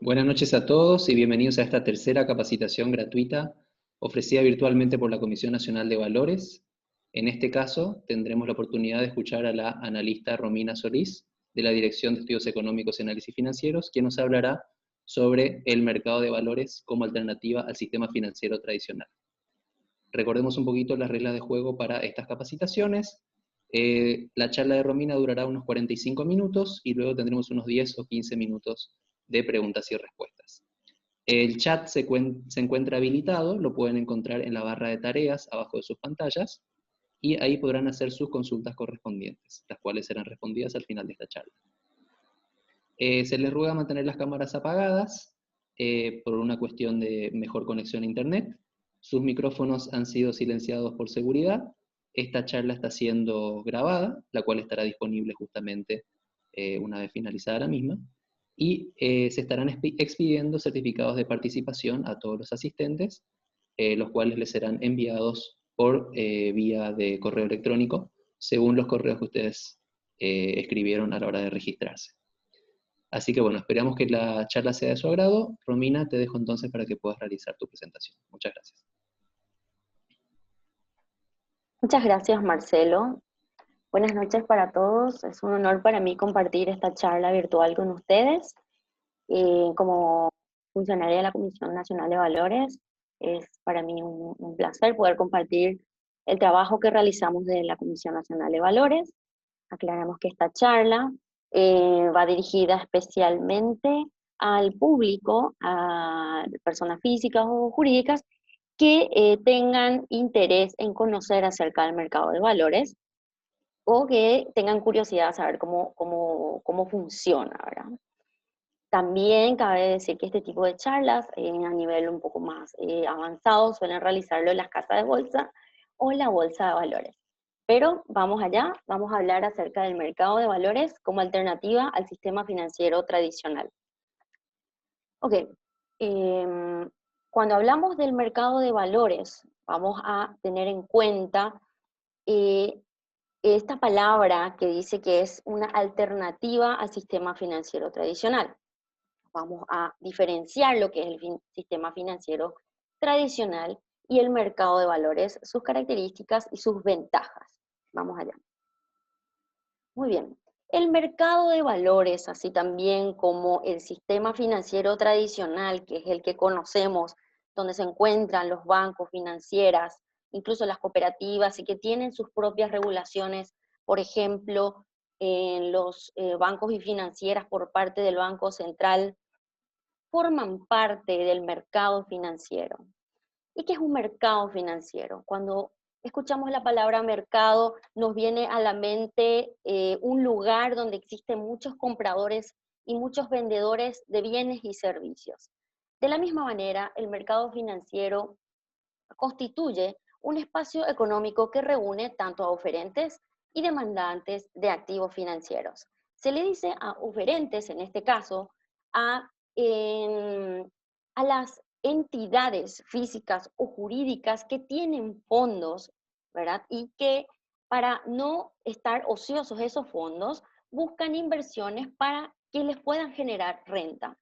Buenas noches a todos y bienvenidos a esta tercera capacitación gratuita ofrecida virtualmente por la Comisión Nacional de Valores. En este caso, tendremos la oportunidad de escuchar a la analista Romina Solís, de la Dirección de Estudios Económicos y Análisis Financieros, quien nos hablará sobre el mercado de valores como alternativa al sistema financiero tradicional. Recordemos un poquito las reglas de juego para estas capacitaciones. La charla de Romina durará unos 45 minutos y luego tendremos unos 10 o 15 minutos de preguntas y respuestas. El chat se encuentra habilitado, lo pueden encontrar en la barra de tareas abajo de sus pantallas, y ahí podrán hacer sus consultas correspondientes, las cuales serán respondidas al final de esta charla. Se les ruega mantener las cámaras apagadas por una cuestión de mejor conexión a internet. Sus micrófonos han sido silenciados por seguridad. Esta charla está siendo grabada, la cual estará disponible justamente una vez finalizada la misma. Y se estarán expidiendo certificados de participación a todos los asistentes, los cuales les serán enviados por vía de correo electrónico, según los correos que ustedes escribieron a la hora de registrarse. Así que bueno, esperamos que la charla sea de su agrado. Romina, te dejo entonces para que puedas realizar tu presentación. Muchas gracias. Muchas gracias, Marcelo. Buenas noches para todos. Es un honor para mí compartir esta charla virtual con ustedes. Como funcionaria de la Comisión Nacional de Valores, es para mí un placer poder compartir el trabajo que realizamos de la Comisión Nacional de Valores. Aclaramos que esta charla va dirigida especialmente al público, a personas físicas o jurídicas, que tengan interés en conocer acerca del mercado de valores o que tengan curiosidad de saber cómo funciona, ¿verdad? También cabe decir que este tipo de charlas a nivel un poco más avanzado suelen realizarlo en las casas de bolsa o en la bolsa de valores. Pero vamos allá, vamos a hablar acerca del mercado de valores como alternativa al sistema financiero tradicional. Ok, cuando hablamos del mercado de valores, vamos a tener en cuenta esta palabra que dice que es una alternativa al sistema financiero tradicional. Vamos a diferenciar lo que es el sistema financiero tradicional y el mercado de valores, sus características y sus ventajas. Vamos allá. Muy bien. El mercado de valores, así también como el sistema financiero tradicional, que es el que conocemos, donde se encuentran los bancos, financieras, incluso las cooperativas, y que tienen sus propias regulaciones, por ejemplo, en los bancos y financieras por parte del Banco Central, forman parte del mercado financiero. ¿Y qué es un mercado financiero? Cuando escuchamos la palabra mercado, nos viene a la mente un lugar donde existen muchos compradores y muchos vendedores de bienes y servicios. De la misma manera, el mercado financiero constituye un espacio económico que reúne tanto a oferentes y demandantes de activos financieros. Se le dice a oferentes, en este caso, a las entidades físicas o jurídicas que tienen fondos, ¿verdad? Y que para no estar ociosos esos fondos, buscan inversiones para que les puedan generar renta,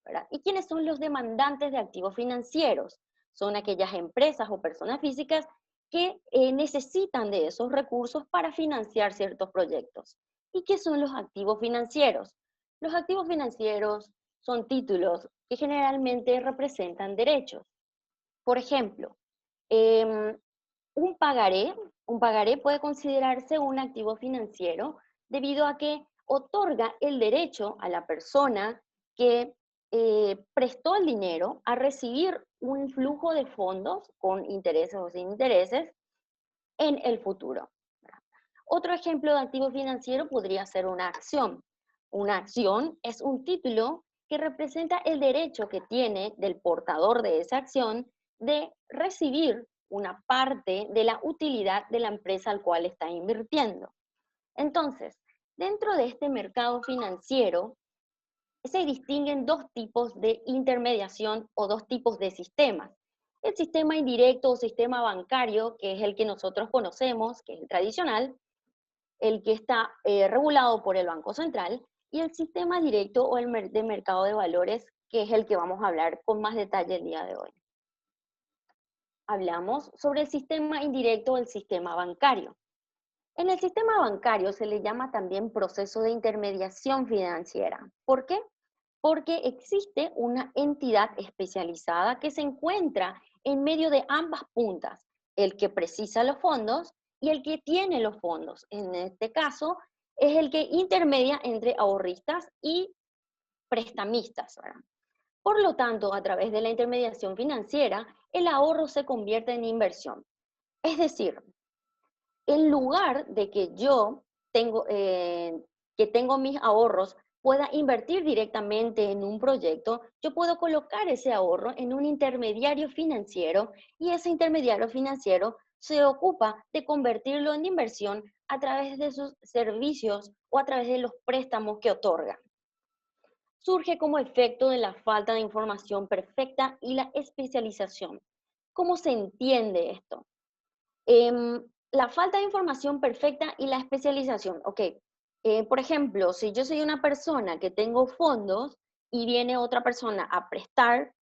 ¿verdad? ¿Y quiénes son los demandantes de activos financieros? Son aquellas empresas o personas físicas que necesitan de esos recursos para financiar ciertos proyectos. ¿Y qué son los activos financieros? Los activos financieros son títulos que generalmente representan derechos. Por ejemplo, un pagaré puede considerarse un activo financiero debido a que otorga el derecho a la persona que prestó el dinero a recibir un flujo de fondos con intereses o sin intereses en el futuro. Otro ejemplo de activo financiero podría ser una acción. Una acción es un título que representa el derecho que tiene del portador de esa acción de recibir una parte de la utilidad de la empresa al cual está invirtiendo. Entonces, dentro de este mercado financiero, se distinguen dos tipos de intermediación o dos tipos de sistemas. El sistema indirecto o sistema bancario, que es el que nosotros conocemos, que es el tradicional, el que está regulado por el Banco Central, y el sistema directo o de mercado de valores, que es el que vamos a hablar con más detalle el día de hoy. Hablamos sobre el sistema indirecto o el sistema bancario. En el sistema bancario se le llama también proceso de intermediación financiera. ¿Por qué? Porque existe una entidad especializada que se encuentra en medio de ambas puntas, el que precisa los fondos y el que tiene los fondos. En este caso, es el que intermedia entre ahorristas y prestamistas, ¿verdad? Por lo tanto, a través de la intermediación financiera, el ahorro se convierte en inversión. Es decir, en lugar de que yo tengo mis ahorros, pueda invertir directamente en un proyecto, yo puedo colocar ese ahorro en un intermediario financiero y ese intermediario financiero se ocupa de convertirlo en inversión a través de sus servicios o a través de los préstamos que otorga. Surge como efecto de la falta de información perfecta y la especialización. ¿Cómo se entiende esto? La falta de información perfecta y la especialización. Ok, por ejemplo, si yo soy una persona que tengo fondos y viene otra persona a prestar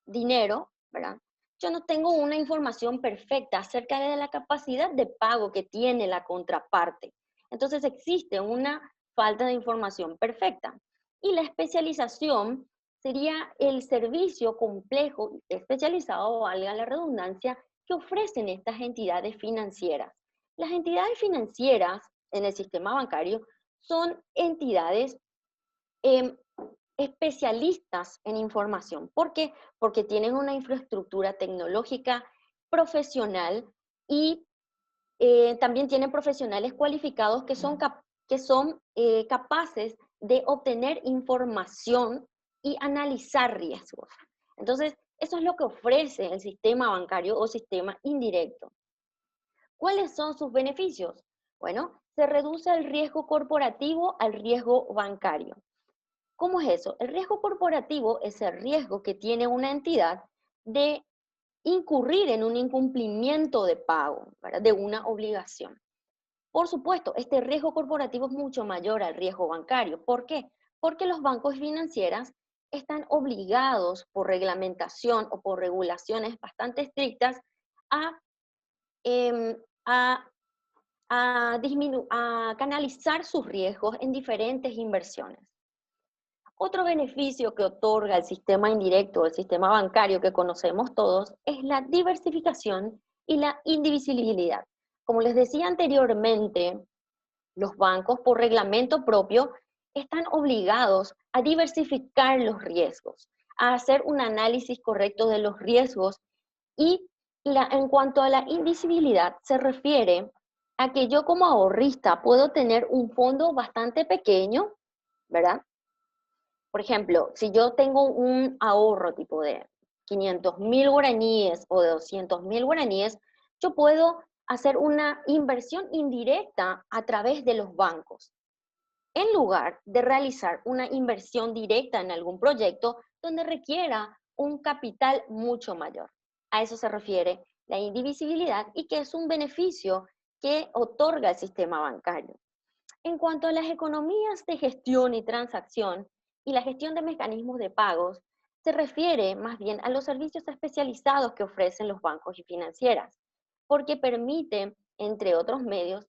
dinero, ¿verdad? Yo no tengo una información perfecta acerca de la capacidad de pago que tiene la contraparte. Entonces existe una falta de información perfecta. Y la especialización sería el servicio complejo, especializado, valga la redundancia, que ofrecen estas entidades financieras. Las entidades financieras en el sistema bancario son entidades eh, especialistas en información. ¿Por qué? Porque tienen una infraestructura tecnológica profesional y también tienen profesionales cualificados que son capaces de obtener información y analizar riesgos. Entonces, eso es lo que ofrece el sistema bancario o sistema indirecto. ¿Cuáles son sus beneficios? Bueno, se reduce el riesgo corporativo al riesgo bancario. ¿Cómo es eso? El riesgo corporativo es el riesgo que tiene una entidad de incurrir en un incumplimiento de pago, ¿verdad? De una obligación. Por supuesto, este riesgo corporativo es mucho mayor al riesgo bancario. ¿Por qué? Porque los bancos financieros están obligados por reglamentación o por regulaciones bastante estrictas a, em, a, a canalizar sus riesgos en diferentes inversiones. Otro beneficio que otorga el sistema indirecto, el sistema bancario que conocemos todos, es la diversificación y la indivisibilidad. Como les decía anteriormente, los bancos por reglamento propio están obligados a diversificar los riesgos, a hacer un análisis correcto de los riesgos y en cuanto a la indivisibilidad se refiere a que yo como ahorrista puedo tener un fondo bastante pequeño, ¿verdad? Por ejemplo, si yo tengo un ahorro tipo de 500.000 guaraníes o de 200.000 guaraníes, yo puedo hacer una inversión indirecta a través de los bancos, en lugar de realizar una inversión directa en algún proyecto donde requiera un capital mucho mayor. A eso se refiere la indivisibilidad y que es un beneficio que otorga el sistema bancario. En cuanto a las economías de gestión y transacción y la gestión de mecanismos de pagos, se refiere más bien a los servicios especializados que ofrecen los bancos y financieras, porque permite, entre otros medios,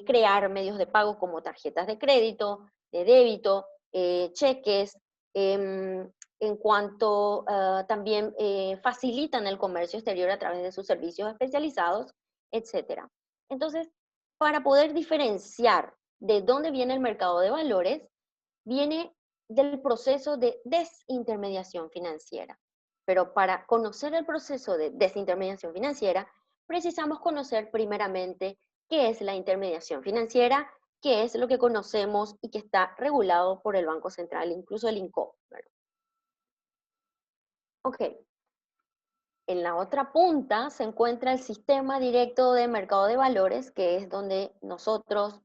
crear medios de pago como tarjetas de crédito, de débito, cheques, en cuanto también facilitan el comercio exterior a través de sus servicios especializados, etc. Entonces, para poder diferenciar de dónde viene el mercado de valores, viene del proceso de desintermediación financiera. Pero para conocer el proceso de desintermediación financiera, precisamos conocer primeramente qué es la intermediación financiera, qué es lo que conocemos y que está regulado por el Banco Central, incluso el INCO. Ok, en la otra punta se encuentra el sistema directo de mercado de valores, que es donde nosotros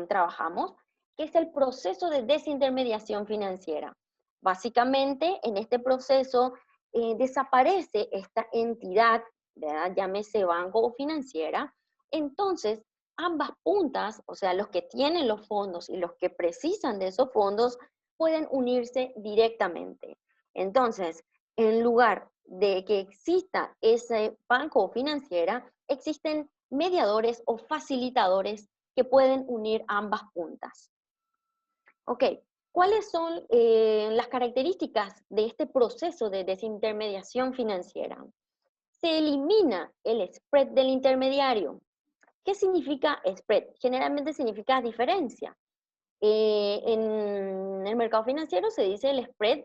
trabajamos, que es el proceso de desintermediación financiera. Básicamente, en este proceso desaparece esta entidad, ¿verdad? Llámese banco o financiera. Entonces, ambas puntas, o sea, los que tienen los fondos y los que precisan de esos fondos, pueden unirse directamente. Entonces, en lugar de que exista ese banco o financiera, existen mediadores o facilitadores que pueden unir ambas puntas. Ok, ¿cuáles son las características de este proceso de desintermediación financiera? Se elimina el spread del intermediario. ¿Qué significa spread? Generalmente significa diferencia. En el mercado financiero se dice el spread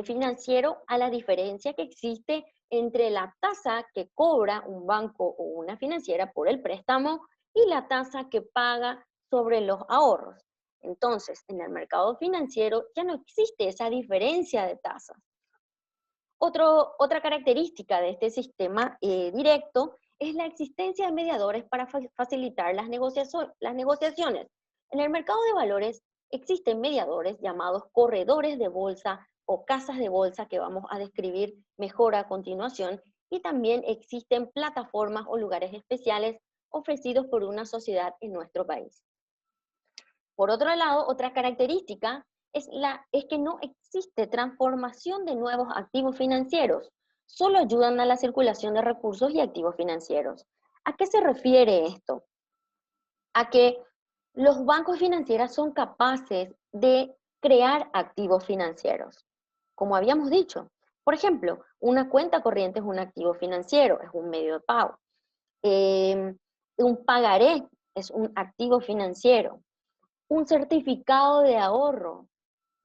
financiero a la diferencia que existe entre la tasa que cobra un banco o una financiera por el préstamo y la tasa que paga sobre los ahorros. Entonces, en el mercado financiero ya no existe esa diferencia de tasas. Otra característica de este sistema directo es la existencia de mediadores para facilitar las negociaciones. En el mercado de valores existen mediadores llamados corredores de bolsa o casas de bolsa que vamos a describir mejor a continuación, y también existen plataformas o lugares especiales ofrecidos por una sociedad en nuestro país. Por otro lado, otra característica es que no existe transformación de nuevos activos financieros, solo ayudan a la circulación de recursos y activos financieros. ¿A qué se refiere esto? A que los bancos financieros son capaces de crear activos financieros, como habíamos dicho. Por ejemplo, una cuenta corriente es un activo financiero, es un medio de pago. Un pagaré es un activo financiero. Un certificado de ahorro,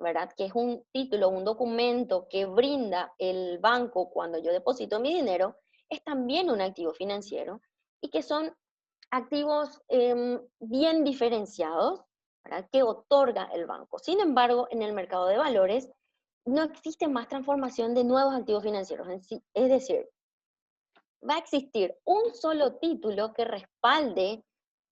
¿verdad? Que es un título, un documento que brinda el banco cuando yo deposito mi dinero, es también un activo financiero y que son activos bien diferenciados, ¿verdad? Que otorga el banco. Sin embargo, en el mercado de valores no existe más transformación de nuevos activos financieros. Es decir, va a existir un solo título que respalde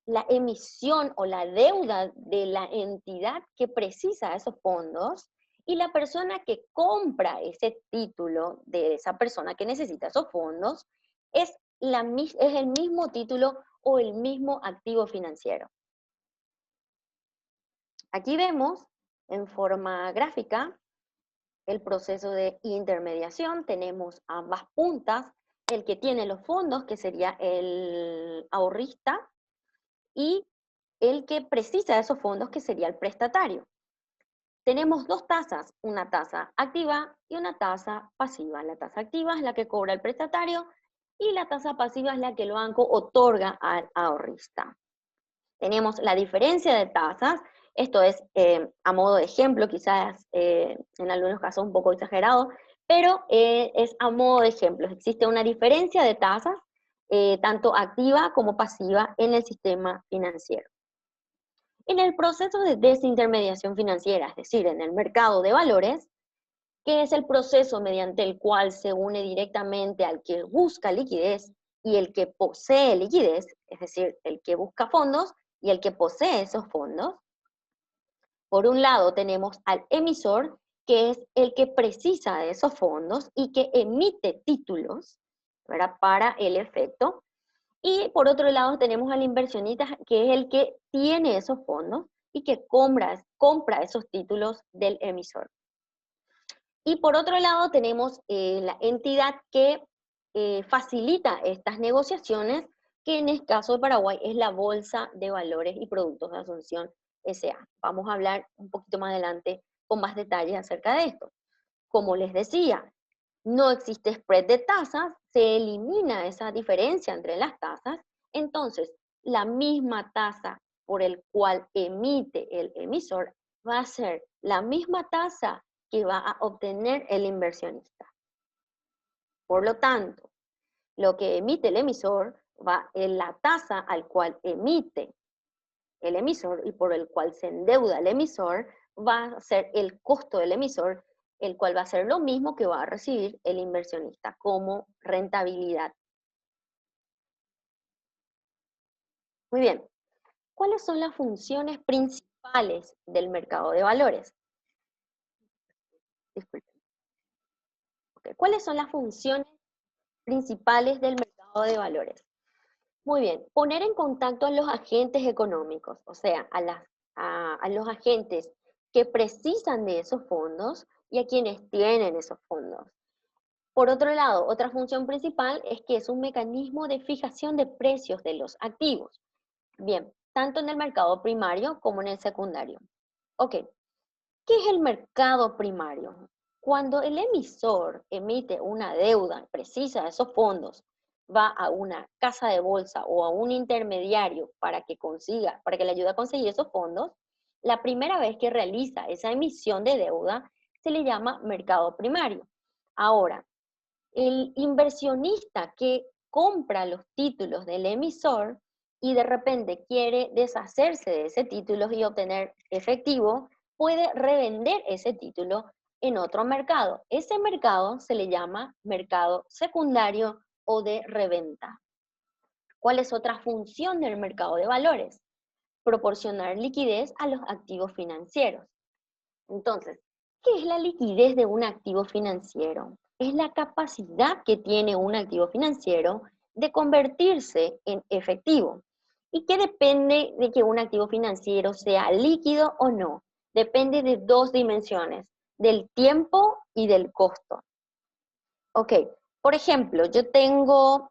la emisión o la deuda de la entidad que precisa esos fondos, y la persona que compra ese título de esa persona que necesita esos fondos es el mismo título o el mismo activo financiero. Aquí vemos en forma gráfica el proceso de intermediación. Tenemos ambas puntas, el que tiene los fondos, que sería el ahorrista, y el que precisa de esos fondos, que sería el prestatario. Tenemos dos tasas, una tasa activa y una tasa pasiva. La tasa activa es la que cobra el prestatario y la tasa pasiva es la que el banco otorga al ahorrista. Tenemos la diferencia de tasas. Esto es a modo de ejemplo, quizás en algunos casos un poco exagerado, pero es a modo de ejemplo. Existe una diferencia de tasas, tanto activa como pasiva, en el sistema financiero. En el proceso de desintermediación financiera, es decir, en el mercado de valores, que es el proceso mediante el cual se une directamente al que busca liquidez y el que posee liquidez, es decir, el que busca fondos y el que posee esos fondos. Por un lado tenemos al emisor, que es el que precisa de esos fondos y que emite títulos, ¿verdad?, para el efecto. Y por otro lado tenemos al inversionista, que es el que tiene esos fondos y que compra esos títulos del emisor. Y por otro lado tenemos la entidad que facilita estas negociaciones, que en el caso de Paraguay es la Bolsa de Valores y Productos de Asunción S.A. Vamos a hablar un poquito más adelante con más detalles acerca de esto. Como les decía, no existe spread de tasas, se elimina esa diferencia entre las tasas, entonces la misma tasa por el cual emite el emisor va a ser la misma tasa que va a obtener el inversionista. Por lo tanto, lo que emite el emisor va en la tasa al cual emite el emisor y por el cual se endeuda el emisor, va a ser el costo del emisor, el cual va a ser lo mismo que va a recibir el inversionista como rentabilidad. Muy bien, ¿cuáles son las funciones principales del mercado de valores? Disculpen. Okay. ¿Cuáles son las funciones principales del mercado de valores? Muy bien, poner en contacto a los agentes económicos, o sea, a los agentes que precisan de esos fondos y a quienes tienen esos fondos. Por otro lado, otra función principal es que es un mecanismo de fijación de precios de los activos. Bien, tanto en el mercado primario como en el secundario. Ok, ¿qué es el mercado primario? Cuando el emisor emite una deuda, precisa de esos fondos, va a una casa de bolsa o a un intermediario para que le ayude a conseguir esos fondos, la primera vez que realiza esa emisión de deuda se le llama mercado primario. Ahora, el inversionista que compra los títulos del emisor y de repente quiere deshacerse de ese título y obtener efectivo, puede revender ese título en otro mercado. Ese mercado se le llama mercado secundario o de reventa. ¿Cuál es otra función del mercado de valores? Proporcionar liquidez a los activos financieros. Entonces, ¿qué es la liquidez de un activo financiero? Es la capacidad que tiene un activo financiero de convertirse en efectivo. ¿Y qué depende de que un activo financiero sea líquido o no? Depende de dos dimensiones, del tiempo y del costo. Ok, por ejemplo, yo tengo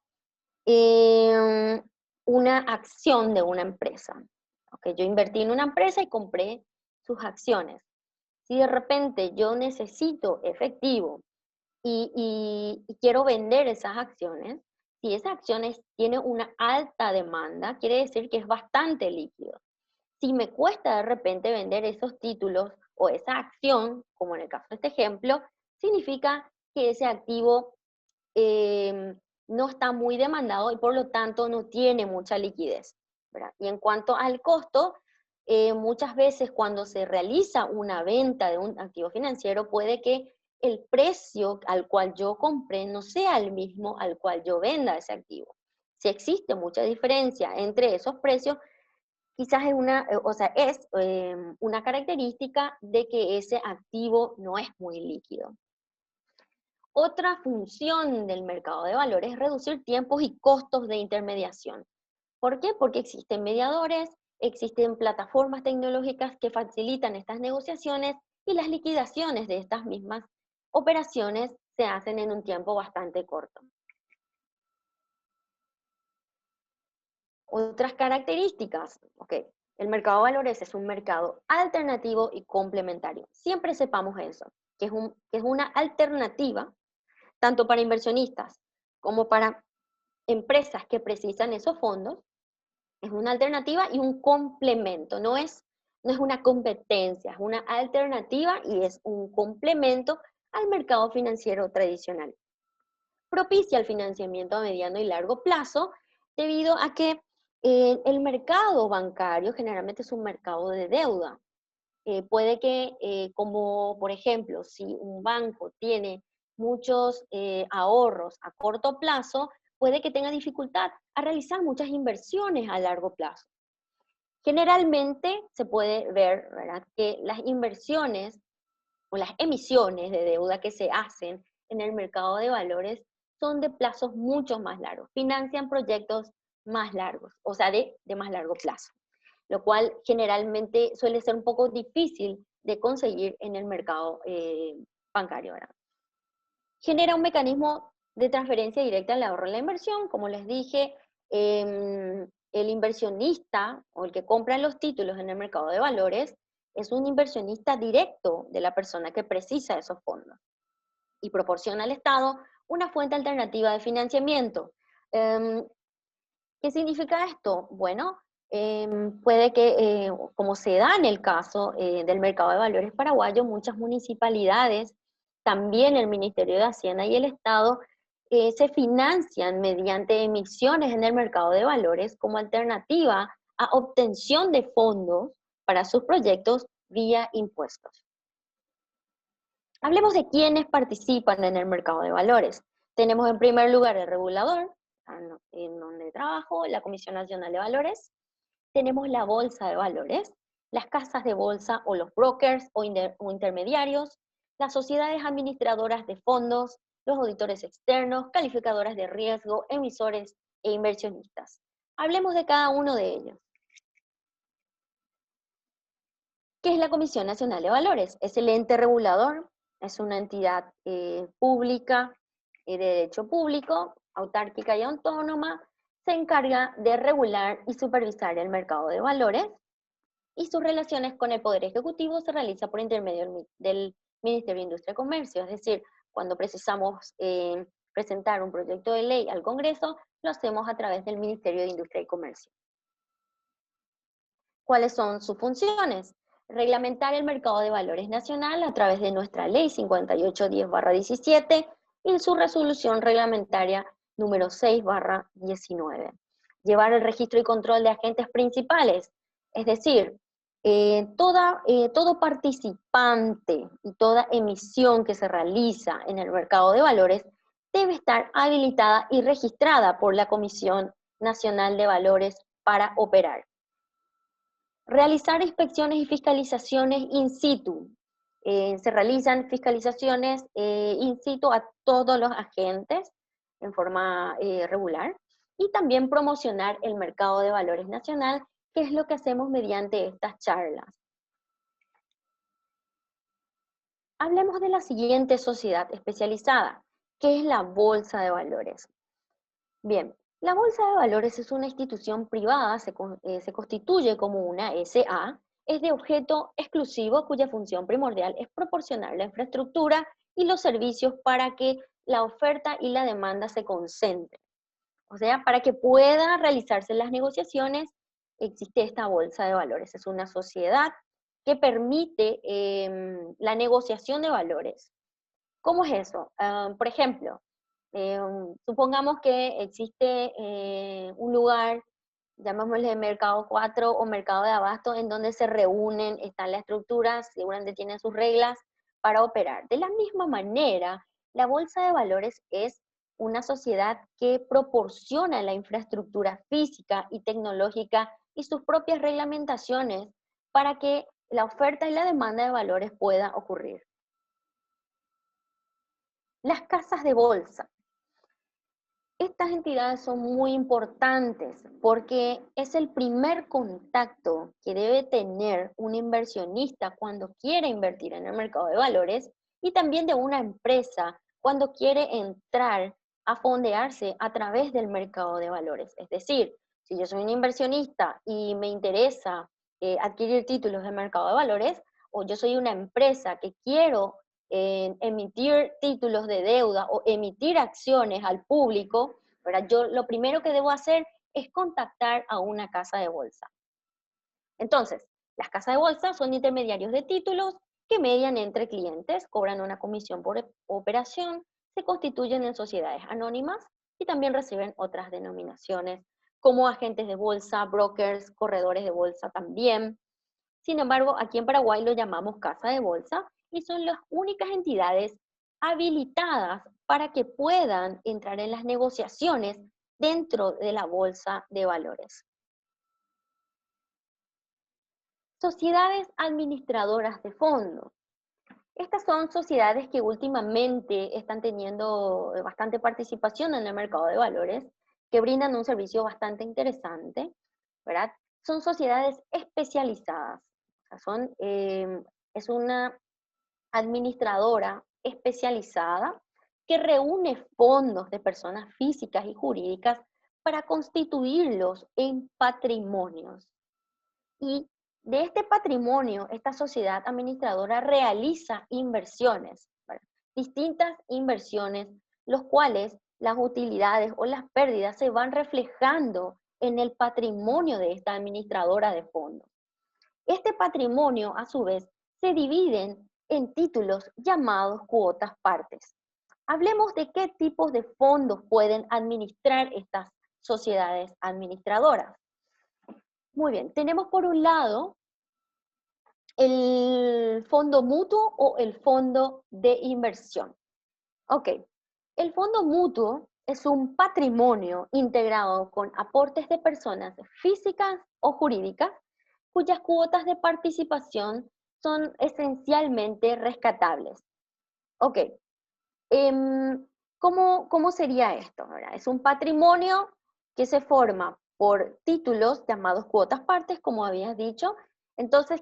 una acción de una empresa. Ok, yo invertí en una empresa y compré sus acciones. Si de repente yo necesito efectivo y quiero vender esas acciones, si esas acciones tienen una alta demanda, quiere decir que es bastante líquido. Si me cuesta de repente vender esos títulos o esa acción, como en el caso de este ejemplo, significa que ese activo no está muy demandado y por lo tanto no tiene mucha liquidez, ¿verdad? Y en cuanto al costo, muchas veces cuando se realiza una venta de un activo financiero puede que el precio al cual yo compré no sea el mismo al cual yo venda ese activo. Si existe mucha diferencia entre esos precios, quizás es una característica de que ese activo no es muy líquido. Otra función del mercado de valores es reducir tiempos y costos de intermediación. ¿Por qué? Porque existen mediadores, existen plataformas tecnológicas que facilitan estas negociaciones y las liquidaciones de estas mismas operaciones se hacen en un tiempo bastante corto. Otras características, ok, el mercado de valores es un mercado alternativo y complementario. Siempre sepamos eso, que es una alternativa tanto para inversionistas como para empresas que precisan esos fondos, es una alternativa y un complemento, no es una competencia, es una alternativa y es un complemento al mercado financiero tradicional. Propicia el financiamiento a mediano y largo plazo debido a que el mercado bancario generalmente es un mercado de deuda. Puede que, como por ejemplo, si un banco tiene muchos ahorros a corto plazo, puede que tenga dificultad a realizar muchas inversiones a largo plazo. Generalmente se puede ver, ¿verdad?, que las inversiones o las emisiones de deuda que se hacen en el mercado de valores son de plazos mucho más largos, financian proyectos más largos, o sea, de más largo plazo, lo cual generalmente suele ser un poco difícil de conseguir en el mercado bancario, ¿verdad? Genera un mecanismo de transferencia directa al ahorro en la inversión, como les dije, el inversionista o el que compra los títulos en el mercado de valores es un inversionista directo de la persona que precisa esos fondos y proporciona al Estado una fuente alternativa de financiamiento. Eh, ¿Qué significa esto? Bueno, puede que, como se da en el caso del mercado de valores paraguayo, muchas municipalidades, también el Ministerio de Hacienda y el Estado, se financian mediante emisiones en el mercado de valores como alternativa a obtención de fondos para sus proyectos vía impuestos. Hablemos de quiénes participan en el mercado de valores. Tenemos en primer lugar el regulador, en donde trabajo, la Comisión Nacional de Valores. Tenemos la Bolsa de Valores, las casas de bolsa o los brokers o intermediarios, las sociedades administradoras de fondos, los auditores externos, calificadoras de riesgo, emisores e inversionistas. Hablemos de cada uno de ellos. ¿Qué es la Comisión Nacional de Valores? Es el ente regulador, es una entidad pública, de derecho público, autárquica y autónoma, se encarga de regular y supervisar el mercado de valores y sus relaciones con el Poder Ejecutivo se realiza por intermedio del Ministerio de Industria y Comercio, es decir, cuando precisamos presentar un proyecto de ley al Congreso, lo hacemos a través del Ministerio de Industria y Comercio. ¿Cuáles son sus funciones? Reglamentar el mercado de valores nacional a través de nuestra ley 5810/17 y su resolución reglamentaria número 6/19. Llevar el registro y control de agentes principales, es decir, todo participante y toda emisión que se realiza en el mercado de valores debe estar habilitada y registrada por la Comisión Nacional de Valores para operar. Realizar inspecciones y fiscalizaciones in situ. Se realizan fiscalizaciones in situ a todos los agentes en forma regular y también promocionar el mercado de valores nacional, que es lo que hacemos mediante estas charlas. Hablemos de la siguiente sociedad especializada, que es la Bolsa de Valores. Bien, la Bolsa de Valores es una institución privada, se constituye como una SA, es de objeto exclusivo cuya función primordial es proporcionar la infraestructura y los servicios para que la oferta y la demanda se concentren. O sea, para que puedan realizarse las negociaciones, existe esta Bolsa de Valores. Es una sociedad que permite la negociación de valores. ¿Cómo es eso? Por ejemplo, supongamos que existe un lugar, llamémosle Mercado 4 o Mercado de Abasto, en donde se reúnen, están las estructuras, seguramente tienen sus reglas para operar. De la misma manera, la Bolsa de Valores es una sociedad que proporciona la infraestructura física y tecnológica y sus propias reglamentaciones para que la oferta y la demanda de valores pueda ocurrir. Las casas de bolsa. Estas entidades son muy importantes porque es el primer contacto que debe tener un inversionista cuando quiere invertir en el mercado de valores y también de una empresa cuando quiere entrar a fondearse a través del mercado de valores. Es decir, si yo soy un inversionista y me interesa adquirir títulos del mercado de valores, o yo soy una empresa que quiero emitir títulos de deuda o emitir acciones al público, ¿verdad? Yo lo primero que debo hacer es contactar a una casa de bolsa. Entonces, las casas de bolsa son intermediarios de títulos que median entre clientes, cobran una comisión por operación, se constituyen en sociedades anónimas y también reciben otras denominaciones como agentes de bolsa, brokers, corredores de bolsa también. Sin embargo, aquí en Paraguay lo llamamos casa de bolsa y son las únicas entidades habilitadas para que puedan entrar en las negociaciones dentro de la bolsa de valores. Sociedades administradoras de fondos. Estas son sociedades que últimamente están teniendo bastante participación en el mercado de valores, que brindan un servicio bastante interesante, ¿verdad? Son sociedades especializadas. O sea, es una administradora especializada que reúne fondos de personas físicas y jurídicas para constituirlos en patrimonios. Y de este patrimonio, esta sociedad administradora realiza inversiones, ¿verdad? Distintas inversiones, los cuales las utilidades o las pérdidas se van reflejando en el patrimonio de esta administradora de fondos. Este patrimonio, a su vez, se divide en títulos llamados cuotas partes. Hablemos de qué tipos de fondos pueden administrar estas sociedades administradoras. Muy bien, tenemos por un lado el fondo mutuo o el fondo de inversión. Ok, el fondo mutuo es un patrimonio integrado con aportes de personas físicas o jurídicas cuyas cuotas de participación son esencialmente rescatables. Ok, ¿cómo sería esto? ¿Verdad? Es un patrimonio que se forma por títulos llamados cuotas partes, como habías dicho, entonces,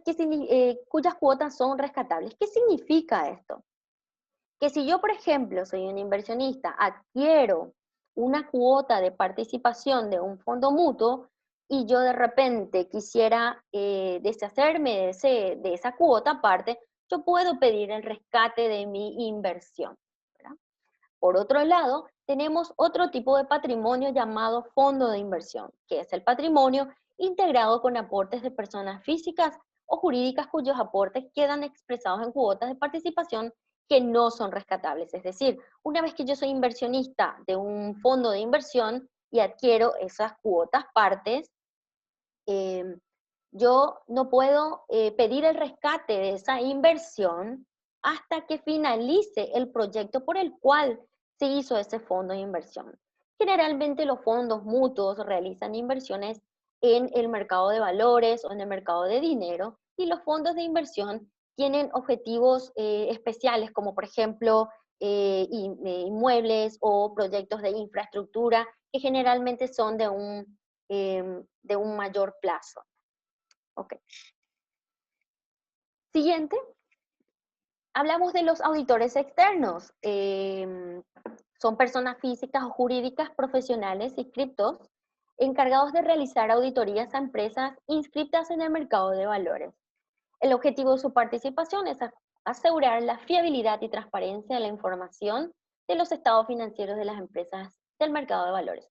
cuyas cuotas son rescatables. ¿Qué significa esto? Que si yo, por ejemplo, soy un inversionista, adquiero una cuota de participación de un fondo mutuo y yo de repente quisiera deshacerme de esa cuota aparte, yo puedo pedir el rescate de mi inversión, ¿verdad? Por otro lado, tenemos otro tipo de patrimonio llamado fondo de inversión, que es el patrimonio integrado con aportes de personas físicas o jurídicas cuyos aportes quedan expresados en cuotas de participación que no son rescatables. Es decir, una vez que yo soy inversionista de un fondo de inversión y adquiero esas cuotas partes, eh, yo no puedo pedir el rescate de esa inversión hasta que finalice el proyecto por el cual se hizo ese fondo de inversión. Generalmente los fondos mutuos realizan inversiones en el mercado de valores o en el mercado de dinero, y los fondos de inversión tienen objetivos especiales, como por ejemplo inmuebles o proyectos de infraestructura, que generalmente son de un mayor plazo. Ok. Siguiente, hablamos de los auditores externos. Son personas físicas o jurídicas profesionales inscritos encargados de realizar auditorías a empresas inscritas en el mercado de valores. El objetivo de su participación es asegurar la fiabilidad y transparencia de la información de los estados financieros de las empresas del mercado de valores.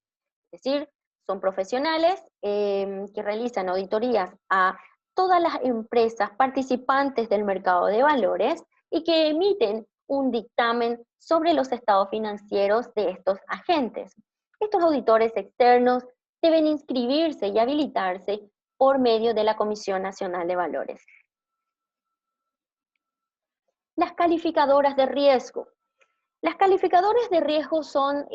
Es decir, son profesionales que realizan auditorías a todas las empresas participantes del mercado de valores y que emiten un dictamen sobre los estados financieros de estos agentes. Estos auditores externos deben inscribirse y habilitarse por medio de la Comisión Nacional de Valores. Las calificadoras de riesgo. Las calificadoras de riesgo son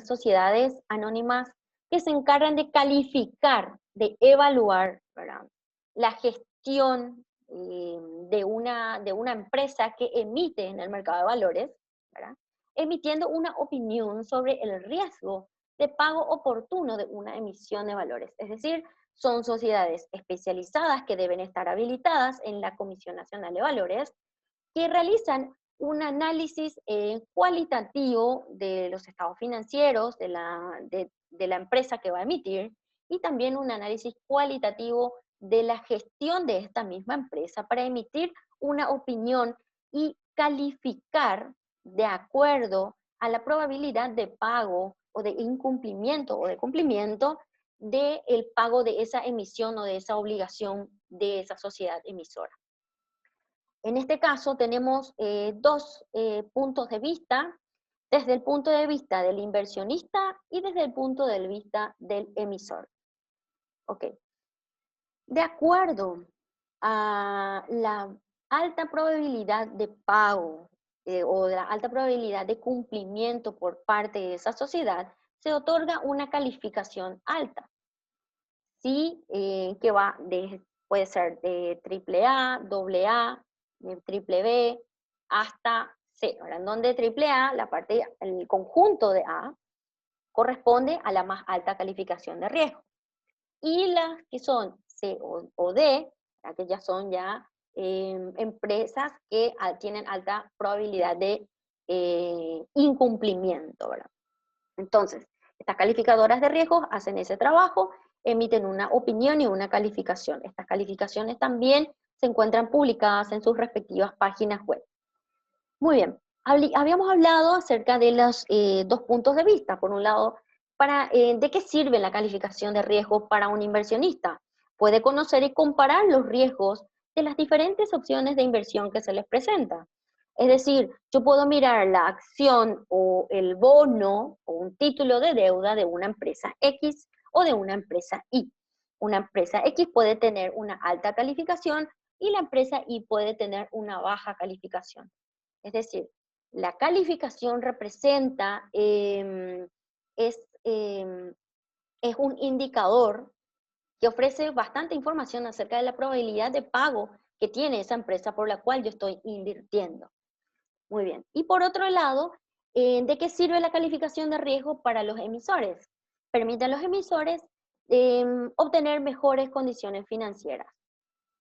sociedades anónimas que se encargan de calificar, de evaluar, ¿verdad?, la gestión de una empresa que emite en el mercado de valores, ¿verdad?, emitiendo una opinión sobre el riesgo de pago oportuno de una emisión de valores. Es decir, son sociedades especializadas que deben estar habilitadas en la Comisión Nacional de Valores, que realizan un análisis cualitativo de los estados financieros de la empresa que va a emitir, y también un análisis cualitativo de la gestión de esta misma empresa para emitir una opinión y calificar de acuerdo a la probabilidad de pago o de incumplimiento o de cumplimiento del pago de esa emisión o de esa obligación de esa sociedad emisora. En este caso tenemos dos puntos de vista, desde el punto de vista del inversionista y desde el punto de vista del emisor. Ok. De acuerdo a la alta probabilidad de pago o de la alta probabilidad de cumplimiento por parte de esa sociedad, se otorga una calificación alta. Sí, que va puede ser de AAA, AA, triple B, hasta C. Ahora, en donde triple A, el conjunto de A, corresponde a la más alta calificación de riesgo. Y las que son C o D, que ya son empresas que tienen alta probabilidad de incumplimiento, ¿verdad? Entonces, estas calificadoras de riesgos hacen ese trabajo, emiten una opinión y una calificación. Estas calificaciones también se encuentran publicadas en sus respectivas páginas web. Muy bien, habíamos hablado acerca de los dos puntos de vista. Por un lado, ¿de qué sirve la calificación de riesgo para un inversionista? Puede conocer y comparar los riesgos de las diferentes opciones de inversión que se les presenta. Es decir, yo puedo mirar la acción o el bono o un título de deuda de una empresa X o de una empresa Y. Una empresa X puede tener una alta calificación y la empresa Y puede tener una baja calificación. Es decir, la calificación representa, es un indicador que ofrece bastante información acerca de la probabilidad de pago que tiene esa empresa por la cual yo estoy invirtiendo. Muy bien. Y por otro lado, ¿de qué sirve la calificación de riesgo para los emisores? Permite a los emisores obtener mejores condiciones financieras.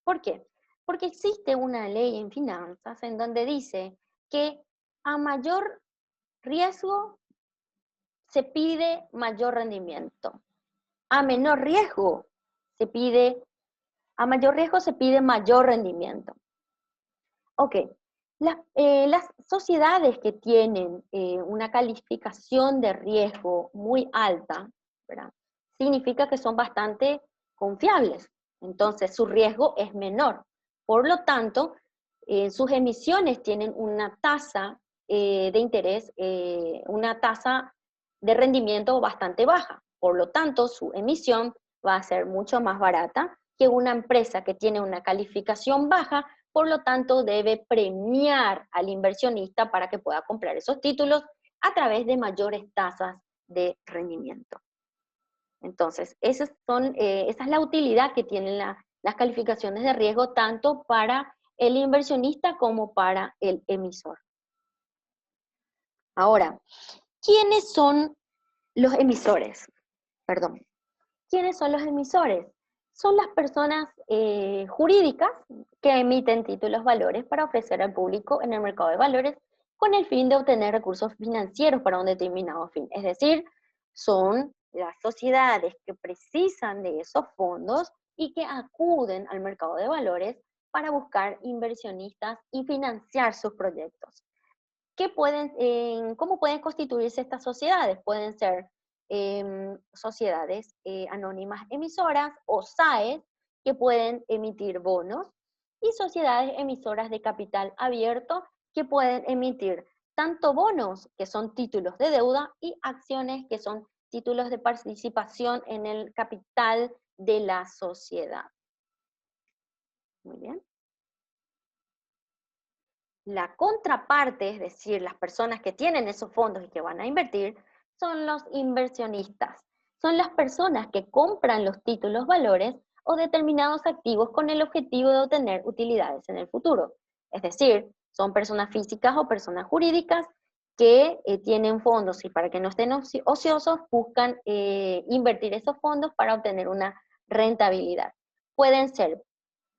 ¿Por qué? Porque existe una ley en finanzas en donde dice que a mayor riesgo se pide mayor rendimiento. A menor riesgo se pide, a mayor riesgo se pide mayor rendimiento. Ok, las sociedades que tienen una calificación de riesgo muy alta, ¿verdad? Significa que son bastante confiables, entonces su riesgo es menor. Por lo tanto, sus emisiones tienen una tasa de interés, una tasa de rendimiento bastante baja. Por lo tanto, su emisión va a ser mucho más barata que una empresa que tiene una calificación baja. Por lo tanto, debe premiar al inversionista para que pueda comprar esos títulos a través de mayores tasas de rendimiento. Entonces, esa es la utilidad que tienen las calificaciones de riesgo tanto para el inversionista como para el emisor. Ahora, ¿quiénes son los emisores? Perdón. ¿Quiénes son los emisores? Son las personas jurídicas que emiten títulos valores para ofrecer al público en el mercado de valores con el fin de obtener recursos financieros para un determinado fin. Es decir, son las sociedades que precisan de esos fondos y que acuden al mercado de valores para buscar inversionistas y financiar sus proyectos. ¿Cómo pueden constituirse estas sociedades? Pueden ser sociedades anónimas emisoras o SAES que pueden emitir bonos y sociedades emisoras de capital abierto que pueden emitir tanto bonos, que son títulos de deuda, y acciones, que son títulos de participación en el capital de la sociedad. Muy bien. La contraparte, es decir, las personas que tienen esos fondos y que van a invertir, son los inversionistas. Son las personas que compran los títulos valores o determinados activos con el objetivo de obtener utilidades en el futuro. Es decir, son personas físicas o personas jurídicas que tienen fondos y para que no estén ociosos buscan invertir esos fondos para obtener una rentabilidad. Pueden ser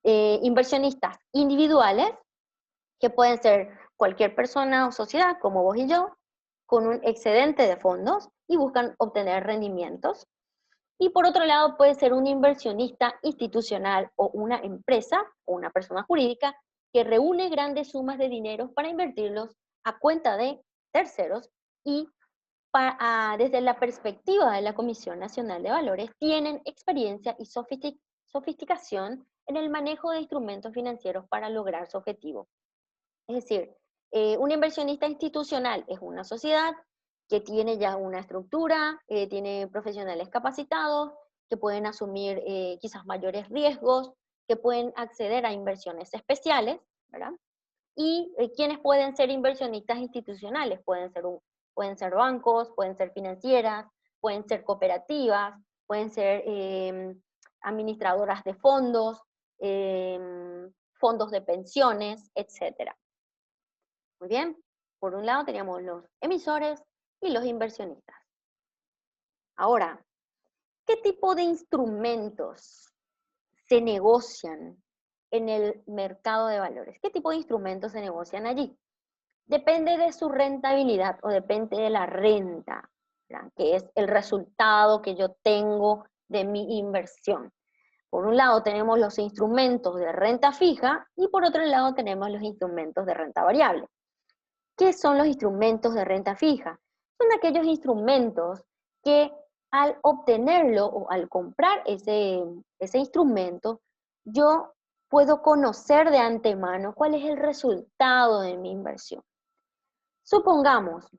inversionistas individuales, que pueden ser cualquier persona o sociedad, como vos y yo, con un excedente de fondos y buscan obtener rendimientos. Y por otro lado, puede ser un inversionista institucional o una empresa o una persona jurídica que reúne grandes sumas de dinero para invertirlos a cuenta de terceros y desde la perspectiva de la Comisión Nacional de Valores tienen experiencia y sofisticación en el manejo de instrumentos financieros para lograr su objetivo. Es decir, un inversionista institucional es una sociedad que tiene ya una estructura, tiene profesionales capacitados, que pueden asumir quizás mayores riesgos, que pueden acceder a inversiones especiales, ¿verdad? Y quienes pueden ser inversionistas institucionales, pueden ser bancos, pueden ser financieras, pueden ser cooperativas, pueden ser administradoras de fondos, fondos de pensiones, etcétera. Muy bien, por un lado teníamos los emisores y los inversionistas. Ahora, ¿qué tipo de instrumentos se negocian en el mercado de valores? ¿Qué tipo de instrumentos se negocian allí? Depende de su rentabilidad o depende de la renta, ¿verdad? Que es el resultado que yo tengo de mi inversión. Por un lado tenemos los instrumentos de renta fija y por otro lado tenemos los instrumentos de renta variable. ¿Qué son los instrumentos de renta fija? Son aquellos instrumentos que al obtenerlo o al comprar ese instrumento, yo puedo conocer de antemano cuál es el resultado de mi inversión. Supongamos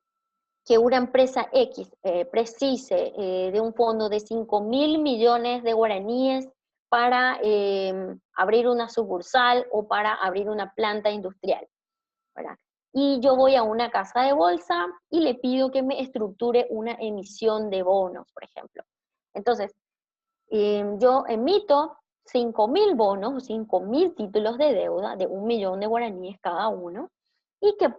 que una empresa X precise de un fondo de 5.000 millones de guaraníes para abrir una sucursal o para abrir una planta industrial, ¿verdad? Y yo voy a una casa de bolsa y le pido que me estructure una emisión de bonos, por ejemplo. Entonces, yo emito 5.000 bonos o 5.000 títulos de deuda de 1.000.000 de guaraníes cada uno y que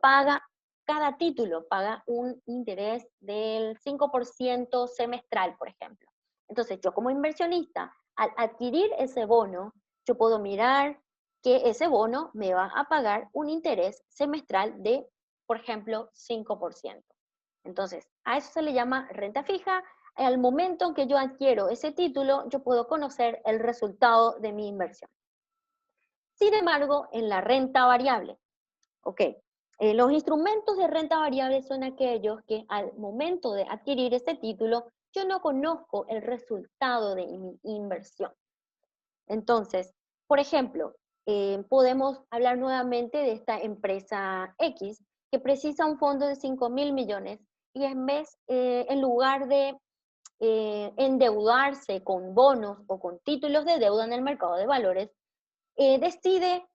cada título paga un interés del 5% semestral, por ejemplo. Entonces, yo como inversionista, al adquirir ese bono, yo puedo mirar que ese bono me va a pagar un interés semestral de, por ejemplo, 5%. Entonces, a eso se le llama renta fija. Al momento en que yo adquiero ese título, yo puedo conocer el resultado de mi inversión. Sin embargo, en la renta variable, ok, los instrumentos de renta variable son aquellos que al momento de adquirir este título, yo no conozco el resultado de mi inversión. Entonces, por ejemplo, podemos hablar nuevamente de esta empresa X que precisa un fondo de 5.000 millones y en lugar de endeudarse con bonos o con títulos de deuda en el mercado de valores, decide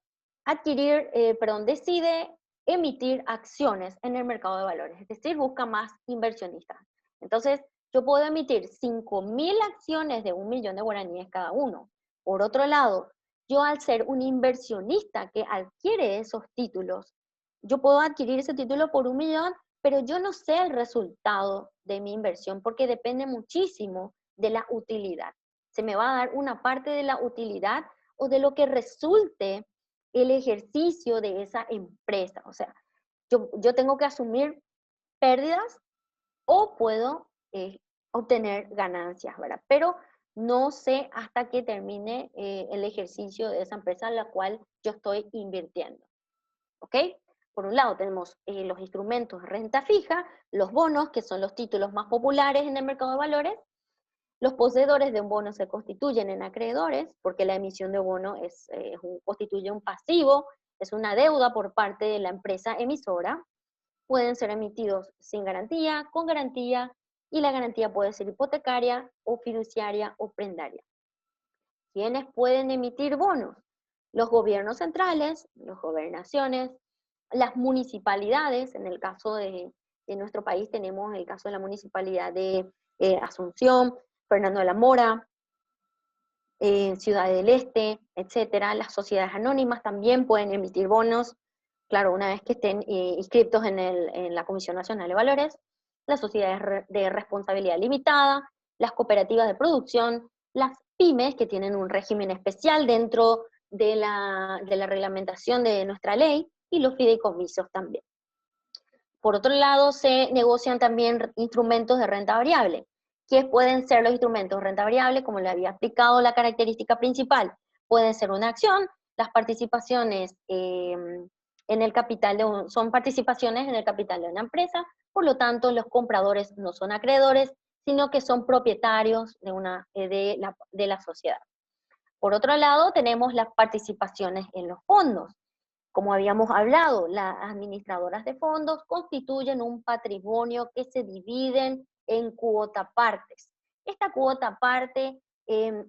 emitir acciones en el mercado de valores, es decir, busca más inversionistas. Entonces, yo puedo emitir 5.000 acciones de 1 millón de guaraníes cada uno. Por otro lado, yo al ser un inversionista que adquiere esos títulos, yo puedo adquirir ese título por 1 millón, pero yo no sé el resultado de mi inversión porque depende muchísimo de la utilidad. Se me va a dar una parte de la utilidad o de lo que resulte el ejercicio de esa empresa. O sea, yo tengo que asumir pérdidas o puedo obtener ganancias, ¿verdad? Pero no sé hasta que termine el ejercicio de esa empresa en la cual yo estoy invirtiendo, ¿ok? Por un lado tenemos los instrumentos de renta fija, los bonos, que son los títulos más populares en el mercado de valores. Los poseedores de un bono se constituyen en acreedores, porque la emisión de bono constituye un pasivo, es una deuda por parte de la empresa emisora. Pueden ser emitidos sin garantía, con garantía, y la garantía puede ser hipotecaria o fiduciaria o prendaria. ¿Quiénes pueden emitir bonos? Los gobiernos centrales, las gobernaciones, las municipalidades. En el caso de nuestro país tenemos el caso de la municipalidad de Asunción, Fernando de la Mora, Ciudad del Este, etcétera. Las sociedades anónimas también pueden emitir bonos, claro, una vez que estén inscritos en la Comisión Nacional de Valores. Las sociedades de responsabilidad limitada, las cooperativas de producción, las pymes, que tienen un régimen especial dentro de la reglamentación de nuestra ley, y los fideicomisos también. Por otro lado, se negocian también instrumentos de renta variable. ¿Qué pueden ser los instrumentos de renta variable? Como le había explicado, la característica principal pueden ser una acción, las participaciones en el capital son participaciones en el capital de una empresa, por lo tanto los compradores no son acreedores, sino que son propietarios de la sociedad. Por otro lado, tenemos las participaciones en los fondos. Como habíamos hablado, las administradoras de fondos constituyen un patrimonio que se dividen en cuota partes. Esta cuota parte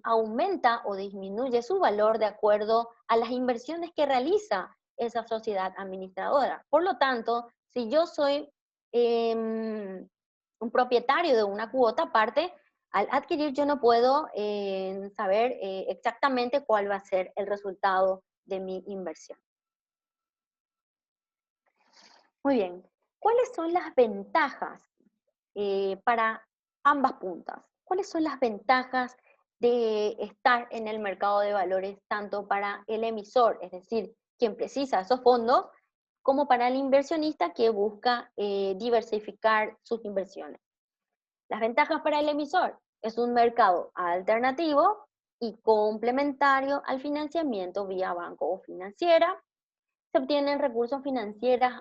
aumenta o disminuye su valor de acuerdo a las inversiones que realiza esa sociedad administradora. Por lo tanto, si yo soy un propietario de una cuota parte, al adquirir yo no puedo saber exactamente cuál va a ser el resultado de mi inversión. Muy bien. ¿Cuáles son las ventajas para ambas puntas? ¿Cuáles son las ventajas de estar en el mercado de valores tanto para el emisor, es decir, quien precisa esos fondos, como para el inversionista que busca diversificar sus inversiones? Las ventajas para el emisor: es un mercado alternativo y complementario al financiamiento vía banco o financiera. Se obtienen recursos financieros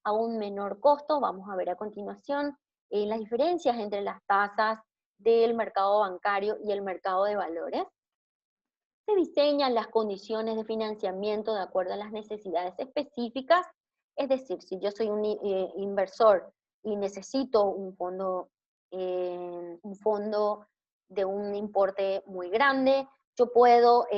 a un menor costo. Vamos a ver a continuación las diferencias entre las tasas del mercado bancario y el mercado de valores. Se diseñan las condiciones de financiamiento de acuerdo a las necesidades específicas, es decir, si yo soy un inversor y necesito un fondo de un importe muy grande, yo puedo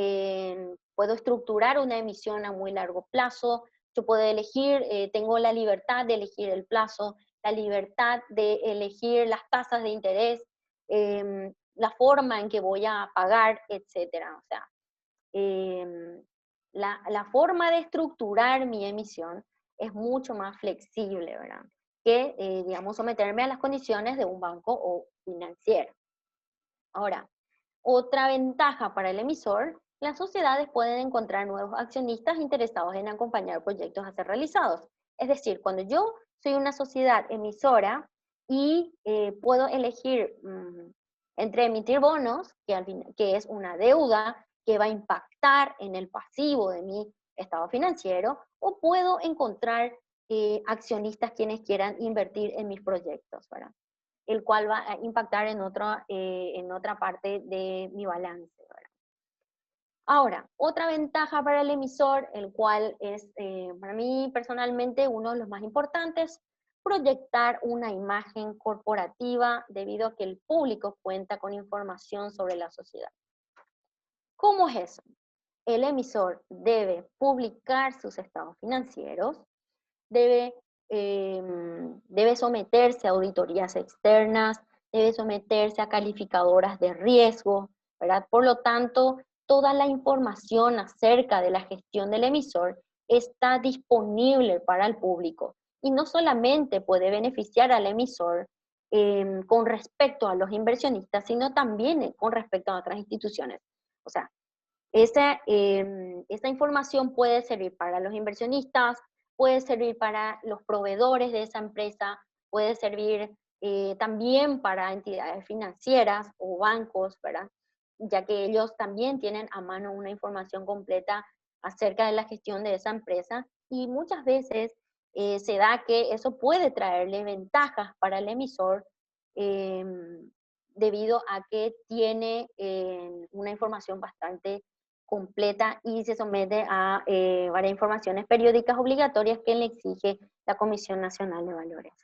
estructurar una emisión a muy largo plazo, yo puedo elegir, tengo la libertad de elegir el plazo, la libertad de elegir las tasas de interés, la forma en que voy a pagar, etcétera. O sea, la forma de estructurar mi emisión es mucho más flexible, ¿verdad? que, digamos, someterme a las condiciones de un banco o financiero. Ahora, otra ventaja para el emisor, las sociedades pueden encontrar nuevos accionistas interesados en acompañar proyectos a ser realizados. Es decir, cuando yo soy una sociedad emisora y puedo elegir entre emitir bonos, que es una deuda que va a impactar en el pasivo de mi estado financiero, o puedo encontrar accionistas quienes quieran invertir en mis proyectos, ¿verdad? El cual va a impactar en otra parte de mi balance, ¿verdad? Ahora, otra ventaja para el emisor, el cual es para mí personalmente uno de los más importantes, proyectar una imagen corporativa debido a que el público cuenta con información sobre la sociedad. ¿Cómo es eso? El emisor debe publicar sus estados financieros, debe someterse a auditorías externas, debe someterse a calificadoras de riesgo, ¿verdad? Por lo tanto, toda la información acerca de la gestión del emisor está disponible para el público y no solamente puede beneficiar al emisor con respecto a los inversionistas, sino también con respecto a otras instituciones. O sea, esta información puede servir para los inversionistas, puede servir para los proveedores de esa empresa, puede servir también para entidades financieras o bancos, ¿verdad? Ya que ellos también tienen a mano una información completa acerca de la gestión de esa empresa y muchas veces se da que eso puede traerle ventajas para el emisor debido a que tiene una información bastante completa y se somete a varias informaciones periódicas obligatorias que le exige la Comisión Nacional de Valores.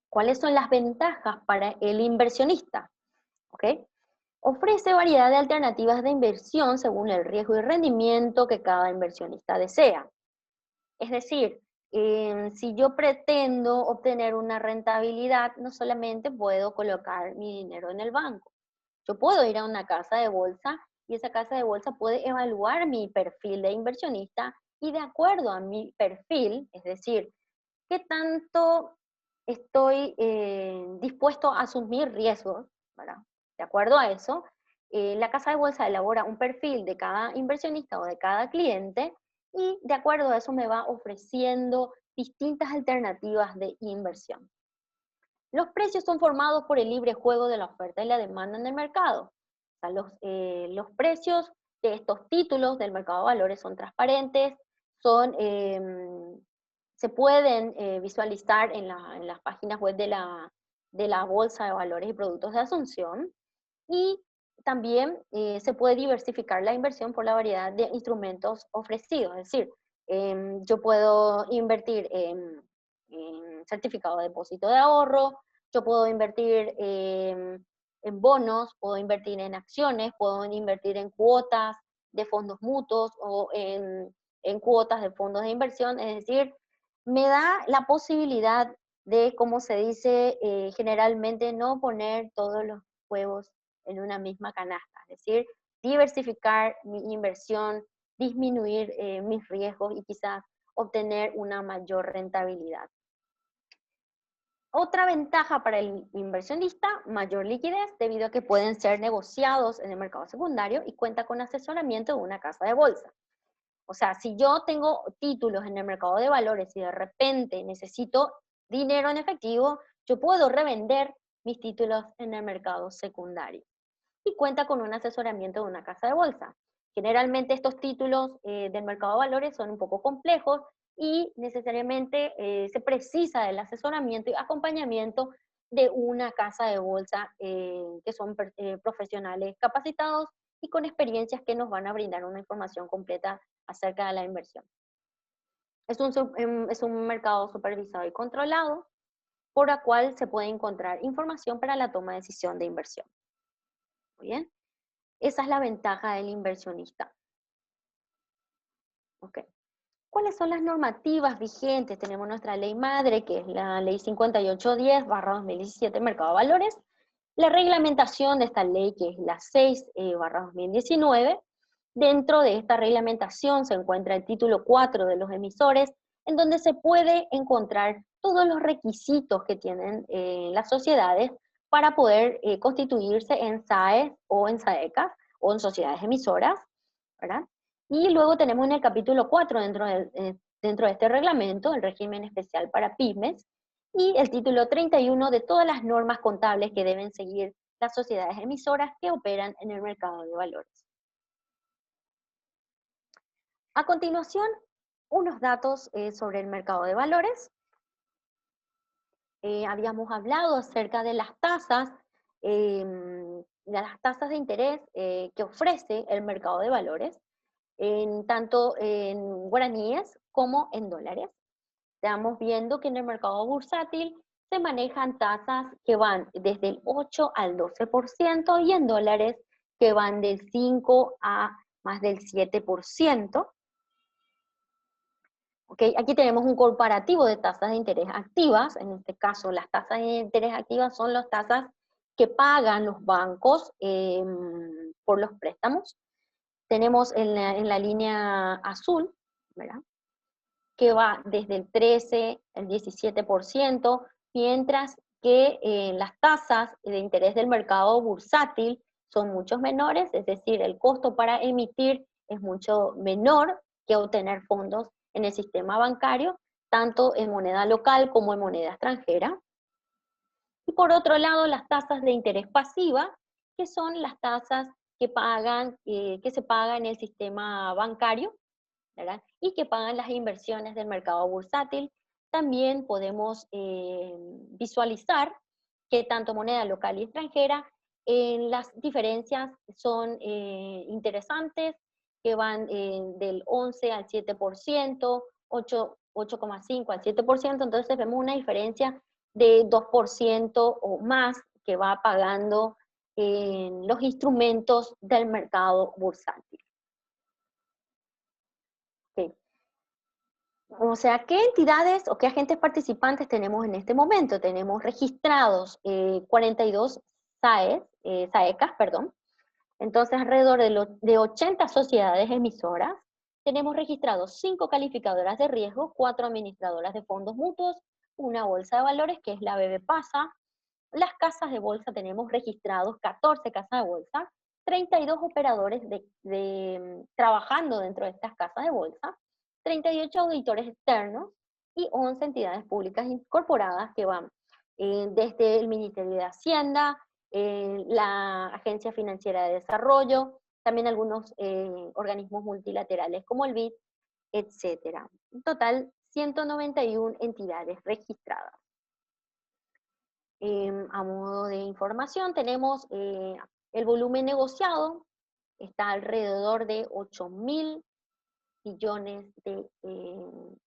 ¿Cuáles son las ventajas para el inversionista? ¿Okay? Ofrece variedad de alternativas de inversión según el riesgo y rendimiento que cada inversionista desea. Es decir, si yo pretendo obtener una rentabilidad, no solamente puedo colocar mi dinero en el banco. Yo puedo ir a una casa de bolsa y esa casa de bolsa puede evaluar mi perfil de inversionista y de acuerdo a mi perfil, es decir, qué tanto estoy dispuesto a asumir riesgos, ¿verdad? De acuerdo a eso, la casa de bolsa elabora un perfil de cada inversionista o de cada cliente y de acuerdo a eso me va ofreciendo distintas alternativas de inversión. Los precios son formados por el libre juego de la oferta y la demanda en el mercado. O sea, los precios de estos títulos del mercado de valores son transparentes, se pueden visualizar en las páginas web de la Bolsa de Valores y Productos de Asunción y también se puede diversificar la inversión por la variedad de instrumentos ofrecidos. Es decir, yo puedo invertir en certificado de depósito de ahorro, yo puedo invertir en bonos, puedo invertir en acciones, puedo invertir en cuotas de fondos mutuos o en cuotas de fondos de inversión. Es decir, me da la posibilidad de, como se dice generalmente, no poner todos los huevos en una misma canasta. Es decir, diversificar mi inversión, disminuir mis riesgos y quizás obtener una mayor rentabilidad. Otra ventaja para el inversionista, mayor liquidez, debido a que pueden ser negociados en el mercado secundario y cuenta con asesoramiento de una casa de bolsa. O sea, si yo tengo títulos en el mercado de valores y de repente necesito dinero en efectivo, yo puedo revender mis títulos en el mercado secundario. Y cuenta con un asesoramiento de una casa de bolsa. Generalmente estos títulos del mercado de valores son un poco complejos y necesariamente se precisa del asesoramiento y acompañamiento de una casa de bolsa que son profesionales capacitados y con experiencias que nos van a brindar una información completa acerca de la inversión. Es un mercado supervisado y controlado, por el cual se puede encontrar información para la toma de decisión de inversión. Muy bien. Esa es la ventaja del inversionista. Ok. ¿Cuáles son las normativas vigentes? Tenemos nuestra ley madre, que es la ley 5810/2017, Mercado de Valores. La reglamentación de esta ley, que es la 6/2019. Dentro de esta reglamentación se encuentra el título 4 de los emisores, en donde se puede encontrar todos los requisitos que tienen las sociedades para poder constituirse en SAES o en SAECAS o en sociedades emisoras, ¿verdad? Y luego tenemos en el capítulo 4 dentro de este reglamento, el régimen especial para pymes, y el título 31 de todas las normas contables que deben seguir las sociedades emisoras que operan en el mercado de valores. A continuación, unos datos sobre el mercado de valores. Habíamos hablado acerca de las tasas de interés que ofrece el mercado de valores, tanto en guaraníes como en dólares. Estamos viendo que en el mercado bursátil se manejan tasas que van desde el 8 al 12% y en dólares que van del 5 a más del 7%. Okay, aquí tenemos un comparativo de tasas de interés activas. En este caso, las tasas de interés activas son las tasas que pagan los bancos por los préstamos. Tenemos en la línea azul, ¿verdad?, que va desde el 13 al 17%, mientras que las tasas de interés del mercado bursátil son mucho menores, es decir, el costo para emitir es mucho menor que obtener fondos en el sistema bancario, tanto en moneda local como en moneda extranjera. Y por otro lado, las tasas de interés pasiva, que son las tasas que se pagan en el sistema bancario, ¿verdad?, y que pagan las inversiones del mercado bursátil. También podemos visualizar que tanto moneda local y extranjera, las diferencias son interesantes, que van del 11 al 7%, 8,5 al 7%, entonces vemos una diferencia de 2% o más que va pagando los instrumentos del mercado bursátil. Okay. O sea, ¿qué entidades o qué agentes participantes tenemos en este momento? Tenemos registrados 42 SAECAS, perdón. Entonces, alrededor de 80 sociedades emisoras. Tenemos registrados 5 calificadoras de riesgo, 4 administradoras de fondos mutuos, una bolsa de valores, que es la BB Pasa. Las casas de bolsa, tenemos registrados 14 casas de bolsa, 32 operadores trabajando dentro de estas casas de bolsa, 38 auditores externos y 11 entidades públicas incorporadas que van desde el Ministerio de Hacienda, la Agencia Financiera de Desarrollo, también algunos organismos multilaterales como el BID, etc. En total, 191 entidades registradas. A modo de información, tenemos el volumen negociado, está alrededor de 8.000 billones de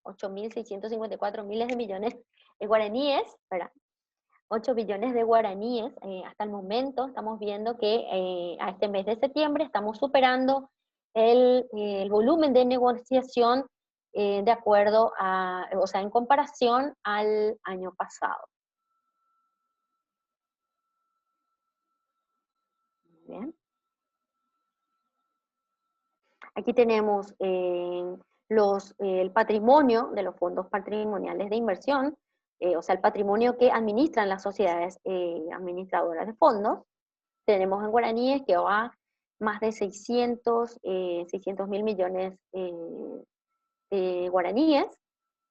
8.654 miles de millones de guaraníes, ¿verdad? 8 billones de guaraníes. Hasta el momento estamos viendo que a este mes de septiembre estamos superando el volumen de negociación de acuerdo o sea, en comparación al año pasado. Bien. Aquí tenemos el patrimonio de los fondos patrimoniales de inversión, o sea, el patrimonio que administran las sociedades administradoras de fondos. Tenemos en guaraníes que va más de 600 mil millones de guaraníes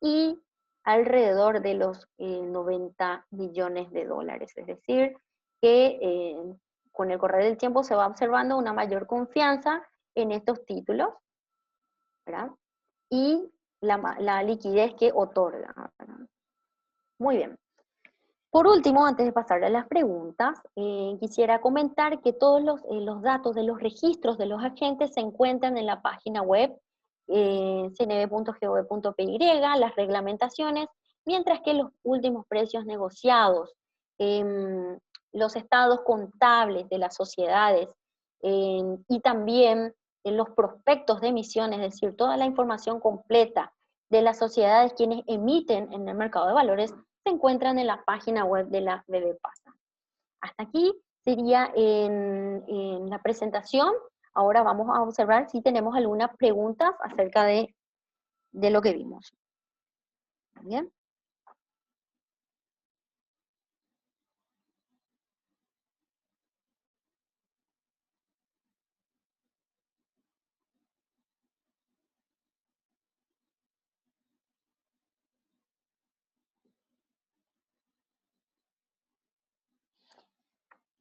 y alrededor de los 90 millones de dólares. Es decir, que con el correr del tiempo se va observando una mayor confianza en estos títulos, ¿verdad?, y la liquidez que otorga, ¿verdad? Muy bien. Por último, antes de pasar a las preguntas, quisiera comentar que todos los datos de los registros de los agentes se encuentran en la página web cnb.gov.py, las reglamentaciones, mientras que los últimos precios negociados, los estados contables de las sociedades y también los prospectos de emisión, es decir, toda la información completa de las sociedades quienes emiten en el mercado de valores, se encuentran en la página web de la BB Pasa. Hasta aquí sería en la presentación. Ahora vamos a observar si tenemos algunas preguntas acerca de lo que vimos. Bien.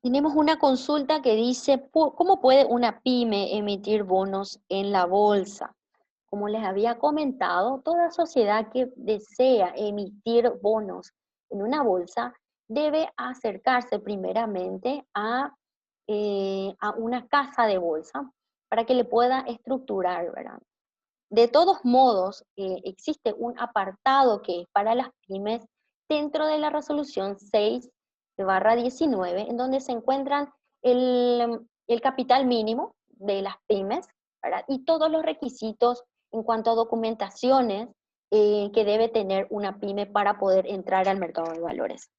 Tenemos una consulta que dice, ¿cómo puede una pyme emitir bonos en la bolsa? Como les había comentado, toda sociedad que desea emitir bonos en una bolsa debe acercarse primeramente a una casa de bolsa para que le pueda estructurar, ¿verdad? De todos modos, existe un apartado que es para las pymes dentro de la resolución 6/19, en donde se encuentran el capital mínimo de las pymes, ¿verdad? Y todos los requisitos en cuanto a documentaciones que debe tener una pyme para poder entrar al mercado de valores.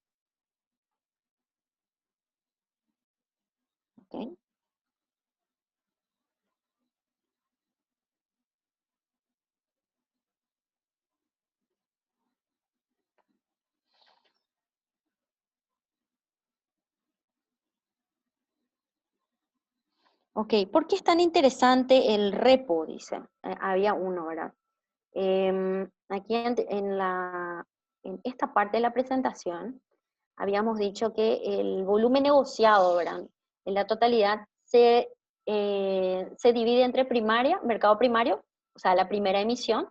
¿Okay? Ok, ¿por qué es tan interesante el repo? Dice, había uno, ¿verdad? Aquí en esta parte de la presentación habíamos dicho que el volumen negociado, ¿verdad? En la totalidad se divide entre primaria, mercado primario, o sea, la primera emisión,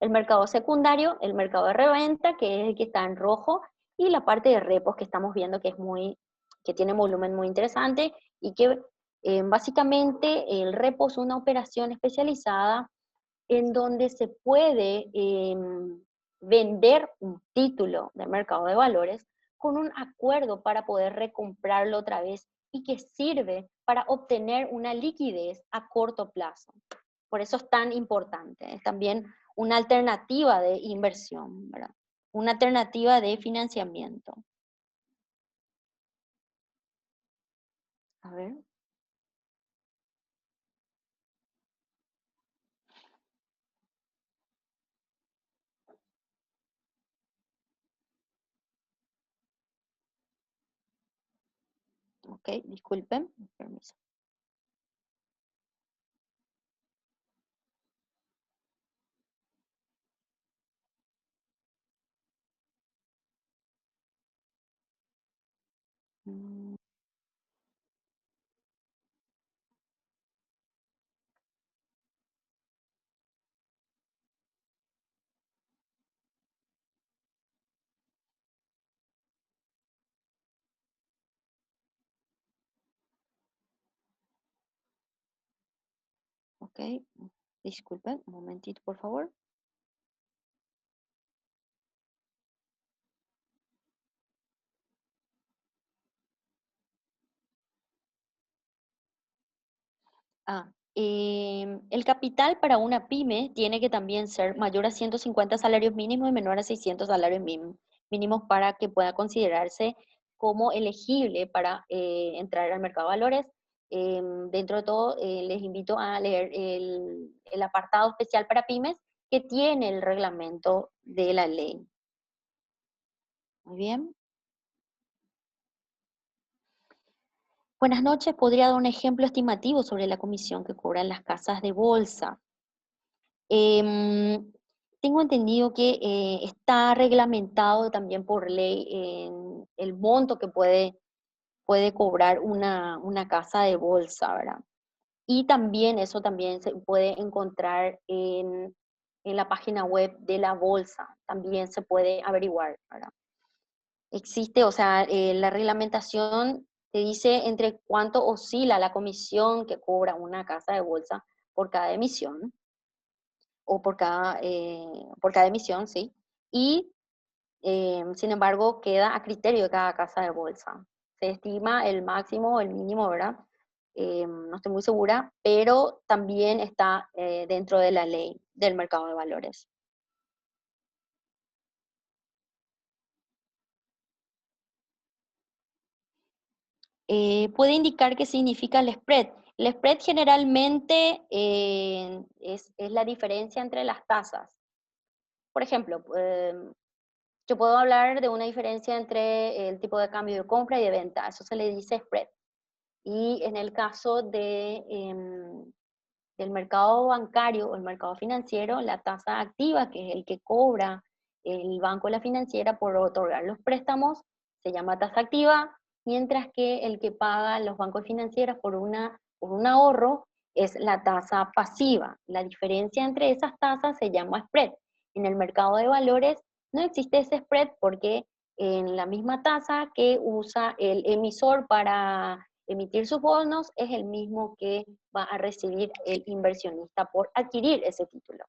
el mercado secundario, el mercado de reventa, que es el que está en rojo, y la parte de repos que estamos viendo que tiene un volumen muy interesante y que básicamente el repo es una operación especializada en donde se puede vender un título de mercado de valores con un acuerdo para poder recomprarlo otra vez y que sirve para obtener una liquidez a corto plazo. Por eso es tan importante. Es también una alternativa de inversión, ¿verdad? Una alternativa de financiamiento. A ver. Ok, disculpen. Permiso. Mm, ok, disculpen, un momentito, por favor. Ah, el capital para una pyme tiene que también ser mayor a 150 salarios mínimos y menor a 600 salarios mínimos para que pueda considerarse como elegible para entrar al mercado de valores. Dentro de todo, les invito a leer el apartado especial para pymes que tiene el reglamento de la ley. Muy bien. Buenas noches. ¿Podría dar un ejemplo estimativo sobre la comisión que cobran las casas de bolsa? Em, Tengo entendido que está reglamentado también por ley en el monto que puede cobrar una casa de bolsa, ¿verdad? Y también eso también se puede encontrar en la página web de la bolsa, también se puede averiguar, ¿verdad? Existe, o sea, la reglamentación te dice entre cuánto oscila la comisión que cobra una casa de bolsa por cada emisión o por cada emisión, ¿sí? Y, sin embargo, queda a criterio de cada casa de bolsa. Se estima el máximo o el mínimo, ¿verdad? No estoy muy segura, pero también está dentro de la ley del mercado de valores. Puede indicar qué significa el spread. El spread generalmente es la diferencia entre las tasas. Por ejemplo, yo puedo hablar de una diferencia entre el tipo de cambio de compra y de venta, eso se le dice spread. Y en el caso del mercado bancario o el mercado financiero, la tasa activa, que es el que cobra el banco o la financiera por otorgar los préstamos, se llama tasa activa, mientras que el que paga los bancos financieros por un ahorro es la tasa pasiva. La diferencia entre esas tasas se llama spread. En el mercado de valores no existe ese spread porque en la misma tasa que usa el emisor para emitir sus bonos es el mismo que va a recibir el inversionista por adquirir ese título.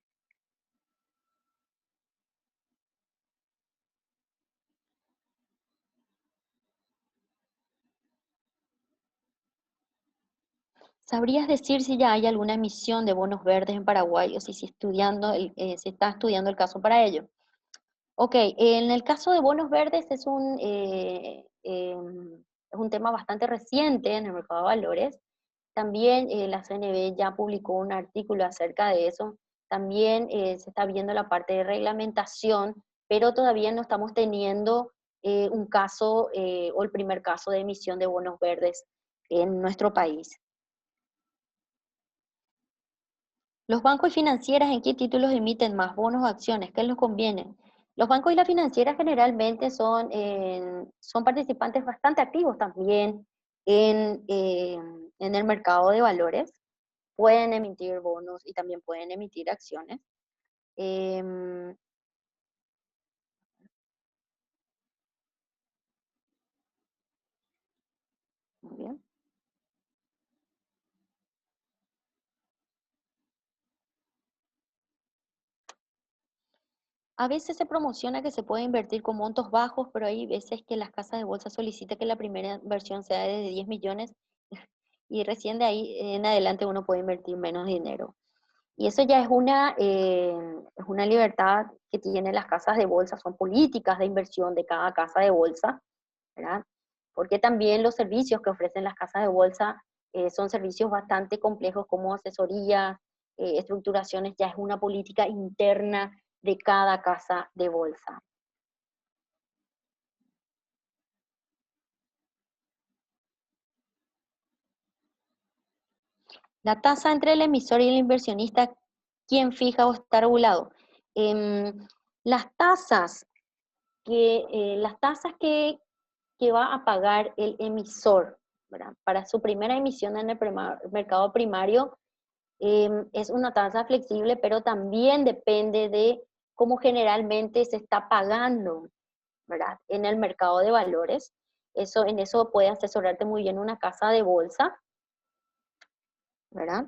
¿Sabrías decir si ya hay alguna emisión de bonos verdes en Paraguay o si se está estudiando el caso para ello? Ok, en el caso de bonos verdes es un tema bastante reciente en el mercado de valores. También la CNB ya publicó un artículo acerca de eso. También se está viendo la parte de reglamentación, pero todavía no estamos teniendo un caso o el primer caso de emisión de bonos verdes en nuestro país. Los bancos y financieras, ¿en qué títulos emiten más bonos o acciones? ¿Qué les conviene? Los bancos y las financieras generalmente son participantes bastante activos también en el mercado de valores. Pueden emitir bonos y también pueden emitir acciones. Muy bien. A veces se promociona que se puede invertir con montos bajos, pero hay veces que las casas de bolsa solicitan que la primera inversión sea de 10 millones y recién de ahí en adelante uno puede invertir menos dinero. Y eso ya es una libertad que tienen las casas de bolsa, son políticas de inversión de cada casa de bolsa, ¿verdad? Porque también los servicios que ofrecen las casas de bolsa son servicios bastante complejos como asesorías, estructuraciones, ya es una política interna de cada casa de bolsa. La tasa entre el emisor y el inversionista, ¿quién fija o está regulado? Em, las tasas las tasas que va a pagar el emisor, ¿verdad? Para su primera emisión en el mercado primario es una tasa flexible, pero también depende de cómo generalmente se está pagando, ¿verdad? En el mercado de valores. En eso puede asesorarte muy bien una casa de bolsa, ¿verdad?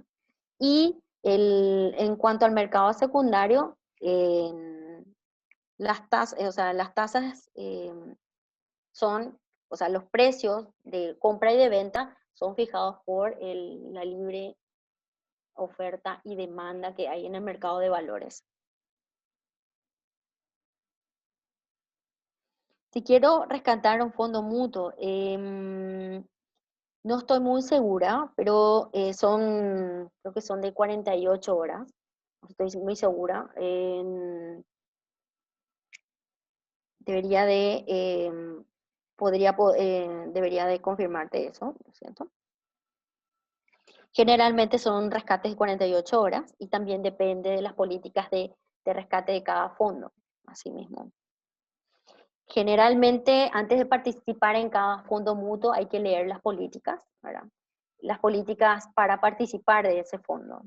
Y en cuanto al mercado secundario, las tasas son, o sea, los precios de compra y de venta son fijados por la libre oferta y demanda que hay en el mercado de valores. Si quiero rescatar un fondo mutuo, no estoy muy segura, pero creo que son de 48 horas. No estoy muy segura. Debería de, debería de confirmarte eso, lo siento. Generalmente son rescates de 48 horas y también depende de las políticas de rescate de cada fondo, así mismo. Generalmente, antes de participar en cada fondo mutuo, hay que leer las políticas, ¿verdad? Las políticas para participar de ese fondo.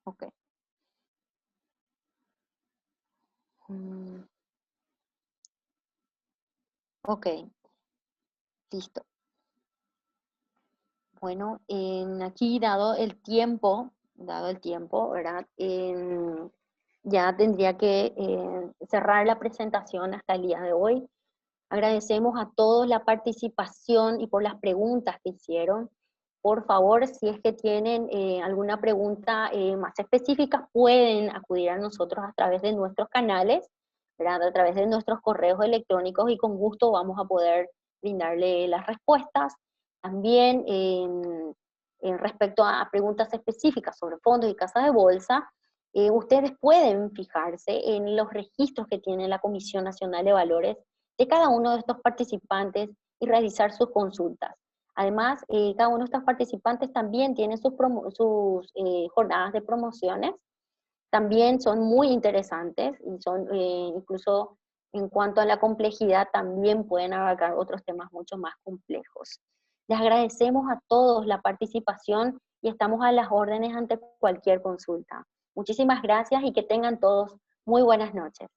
Ok. Ok, listo. Bueno, aquí dado el tiempo, ¿verdad? Ya tendría que cerrar la presentación hasta el día de hoy. Agradecemos a todos la participación y por las preguntas que hicieron. por favor, si es que tienen alguna pregunta más específica, pueden acudir a nosotros a través de nuestros canales, ¿verdad? A través de nuestros correos electrónicos, y con gusto vamos a poder brindarle las respuestas. También respecto a preguntas específicas sobre fondos y casas de bolsa, ustedes pueden fijarse en los registros que tiene la Comisión Nacional de Valores de cada uno de estos participantes y realizar sus consultas. Además, cada uno de estos participantes también tiene sus jornadas de promociones. También son muy interesantes y son incluso en cuanto a la complejidad también pueden abarcar otros temas mucho más complejos. Les agradecemos a todos la participación y estamos a las órdenes ante cualquier consulta. Muchísimas gracias y que tengan todos muy buenas noches.